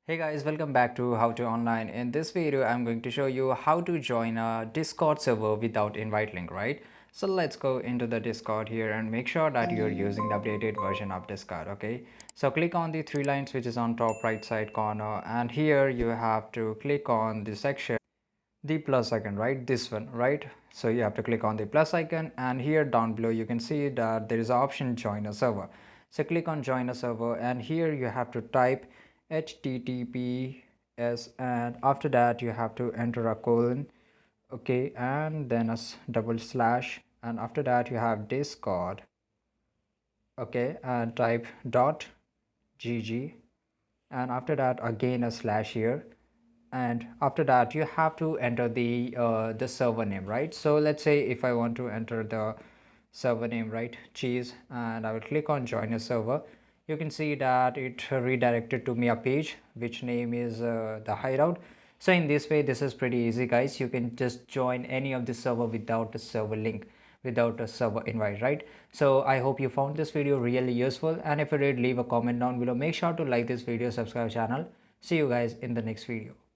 Hey guys, welcome back to How to Online. In this video, I'm going to show you how to join a Discord server without invite link, right? So let's go into the Discord here and make sure that you're using the updated version of Discord, okay? So click on the three lines which is on top right side corner, and here you have to click on the section, the plus icon, right? This one, right? So you have to click on the plus icon, and here down below you can see that there is an option join a server. So click on join a server, and here you have to type https, and after that you have to enter a colon, okay, and then a double slash, and after that you have discord, okay, and type dot gg, and after that again a slash here, and after that you have to enter the server name, right? So let's say if I want to enter the server name, right, cheese, and I will click on join a server. You can see that it redirected to me a page which name is the hideout. So in this way, this is pretty easy guys. You can just join any of the server without a server link, without a server invite, right? So I hope you found this video really useful, and if you did, leave a comment down below. Make sure to like this video, subscribe channel. See you guys in the next video.